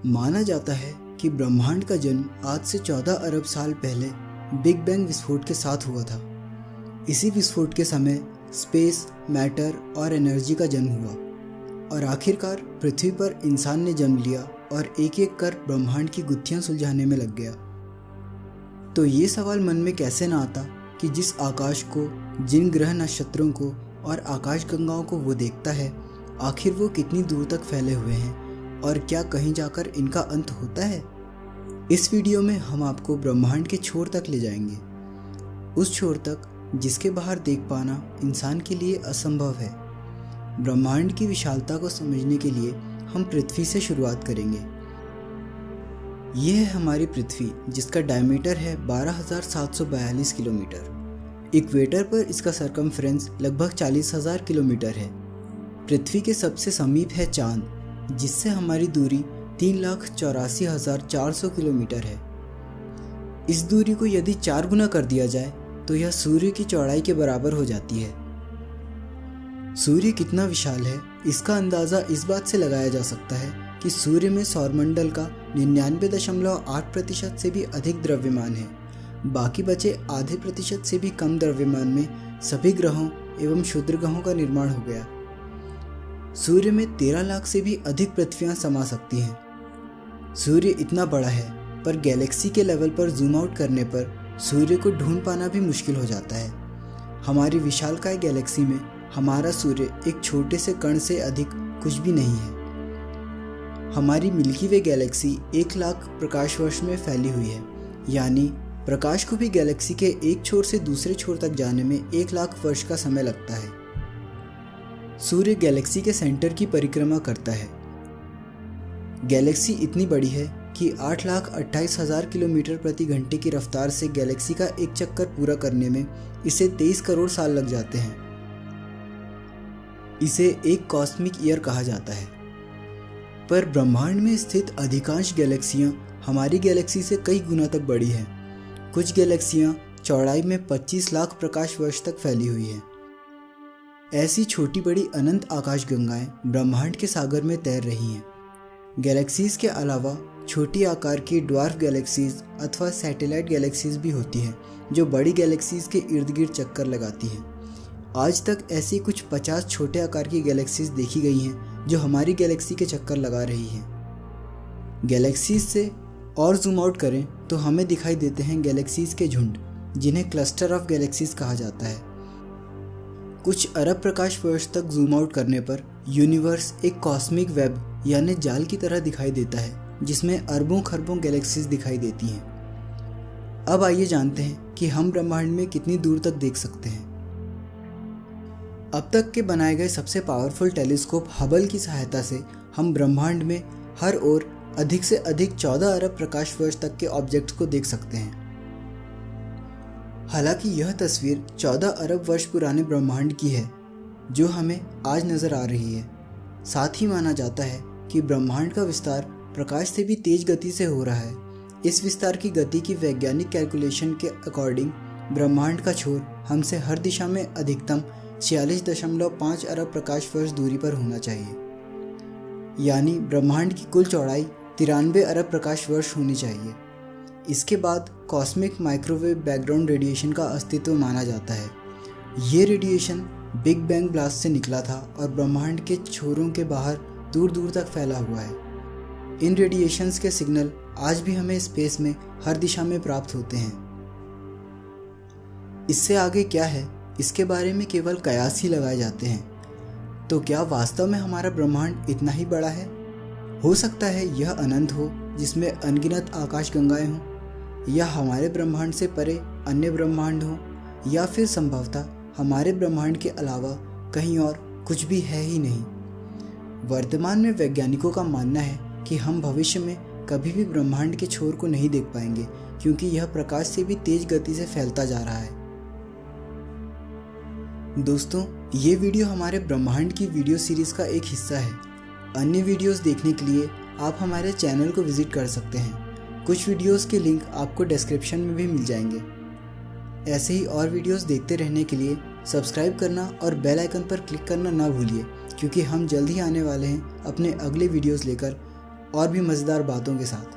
माना जाता है कि ब्रह्मांड का जन्म आज से 14 अरब साल पहले बिग बैंग विस्फोट के साथ हुआ था। इसी विस्फोट के समय स्पेस, मैटर और एनर्जी का जन्म हुआ और आखिरकार पृथ्वी पर इंसान ने जन्म लिया और एक एक कर ब्रह्मांड की गुत्थियां सुलझाने में लग गया। तो ये सवाल मन में कैसे ना आता कि जिस आकाश को, जिन ग्रह नक्षत्रों को और आकाश गंगाओं को वो देखता है, आखिर वो कितनी दूर तक फैले हुए हैं और क्या कहीं जाकर इनका अंत होता है। इस वीडियो में हम आपको ब्रह्मांड के छोर तक ले जाएंगे, उस छोर तक जिसके बाहर देख पाना इंसान के लिए असंभव है। ब्रह्मांड की विशालता को समझने के लिए हम पृथ्वी से शुरुआत करेंगे। यह है हमारी पृथ्वी, जिसका डायमीटर है 12,742 किलोमीटर। इक्वेटर पर इसका सरकमफ्रेंस लगभग 40,000 किलोमीटर है। पृथ्वी के सबसे समीप है चांद, जिससे हमारी दूरी 3,84,400 किलोमीटर है। इस दूरी को यदि 4 गुना कर दिया जाए तो यह सूर्य की चौड़ाई के बराबर हो जाती है। सूर्य कितना विशाल है, इसका अंदाज़ा इस बात से लगाया जा सकता है कि सूर्य में सौरमंडल का 99.8% से भी अधिक द्रव्यमान है। बाकी बचे आधे प्रतिशत से भी कम द्रव्यमान में सभी ग्रहों एवं क्षुद्र ग्रहों का निर्माण हो गया। सूर्य में 13 लाख से भी अधिक पृथ्वियां समा सकती हैं। सूर्य इतना बड़ा है, पर गैलेक्सी के लेवल पर जूम आउट करने पर सूर्य को ढूंढ पाना भी मुश्किल हो जाता है। हमारी विशालकाय गैलेक्सी में हमारा सूर्य एक छोटे से कण से अधिक कुछ भी नहीं है। हमारी मिल्की वे गैलेक्सी 1 लाख प्रकाश वर्ष में फैली हुई है, यानी प्रकाश को भी गैलेक्सी के एक छोर से दूसरे छोर तक जाने में 1 लाख वर्ष का समय लगता है। सूर्य गैलेक्सी के सेंटर की परिक्रमा करता है। गैलेक्सी इतनी बड़ी है कि 8,28,000 किलोमीटर प्रति घंटे की रफ्तार से गैलेक्सी का एक चक्कर पूरा करने में इसे 23 करोड़ साल लग जाते हैं। इसे एक कॉस्मिक ईयर कहा जाता है। पर ब्रह्मांड में स्थित अधिकांश गैलेक्सियां हमारी गैलेक्सी से कई गुना तक बड़ी हैं। कुछ गैलेक्सियां चौड़ाई में 25 लाख प्रकाश वर्ष तक फैली हुई हैं। ऐसी छोटी बड़ी अनंत आकाशगंगाएं ब्रह्मांड के सागर में तैर रही हैं। गैलेक्सीज के अलावा छोटी आकार की ड्वार्फ गैलेक्सीज अथवा सैटेलाइट गैलेक्सीज भी होती हैं, जो बड़ी गैलेक्सीज के इर्द गिर्द चक्कर लगाती हैं। आज तक ऐसी कुछ 50 छोटे आकार की गैलेक्सीज देखी गई हैं, जो हमारी गैलेक्सी के चक्कर लगा रही हैं। गैलेक्सीज से और जूम आउट करें तो हमें दिखाई देते हैं गैलेक्सीज के झुंड, जिन्हें क्लस्टर ऑफ गैलेक्सीज कहा जाता है। कुछ अरब प्रकाश वर्ष तक जूम आउट करने पर यूनिवर्स एक कॉस्मिक वेब यानी जाल की तरह दिखाई देता है, जिसमें अरबों खरबों गैलेक्सीज दिखाई देती हैं। अब आइए जानते हैं कि हम ब्रह्मांड में कितनी दूर तक देख सकते हैं। अब तक के बनाए गए सबसे पावरफुल टेलीस्कोप हबल की सहायता से हम ब्रह्मांड में हर ओर अधिक से अधिक 14 अरब प्रकाश वर्ष तक के ऑब्जेक्ट्स को देख सकते हैं। हालांकि यह तस्वीर 14 अरब वर्ष पुराने ब्रह्मांड की है, जो हमें आज नजर आ रही है। साथ ही माना जाता है कि ब्रह्मांड का विस्तार प्रकाश से भी तेज गति से हो रहा है। इस विस्तार की गति की वैज्ञानिक कैलकुलेशन के अकॉर्डिंग ब्रह्मांड का छोर हमसे हर दिशा में अधिकतम 46.5 अरब प्रकाश वर्ष दूरी पर होना चाहिए, यानी ब्रह्मांड की कुल चौड़ाई 93 अरब प्रकाश वर्ष होनी चाहिए। इसके बाद कॉस्मिक माइक्रोवेव बैकग्राउंड रेडिएशन का अस्तित्व माना जाता है। ये रेडिएशन बिग बैंग ब्लास्ट से निकला था और ब्रह्मांड के छोरों के बाहर दूर दूर तक फैला हुआ है। इन रेडिएशंस के सिग्नल आज भी हमें स्पेस में हर दिशा में प्राप्त होते हैं। इससे आगे क्या है, इसके बारे में केवल कयास ही लगाए जाते हैं। तो क्या वास्तव में हमारा ब्रह्मांड इतना ही बड़ा है? हो सकता है यह अनंत हो, जिसमें अनगिनत आकाशगंगाएं हों, या हमारे ब्रह्मांड से परे अन्य ब्रह्मांड हो, या फिर संभवतः हमारे ब्रह्मांड के अलावा कहीं और कुछ भी है ही नहीं। वर्तमान में वैज्ञानिकों का मानना है कि हम भविष्य में कभी भी ब्रह्मांड के छोर को नहीं देख पाएंगे, क्योंकि यह प्रकाश से भी तेज गति से फैलता जा रहा है। दोस्तों, ये वीडियो हमारे ब्रह्मांड की वीडियो सीरीज का एक हिस्सा है। अन्य वीडियोस देखने के लिए आप हमारे चैनल को विजिट कर सकते हैं। कुछ वीडियोस के लिंक आपको डिस्क्रिप्शन में भी मिल जाएंगे। ऐसे ही और वीडियोस देखते रहने के लिए सब्सक्राइब करना और बेल आइकन पर क्लिक करना ना भूलिए, क्योंकि हम जल्द ही आने वाले हैं अपने अगले वीडियोस लेकर। और भी मज़ेदार बातों के साथ।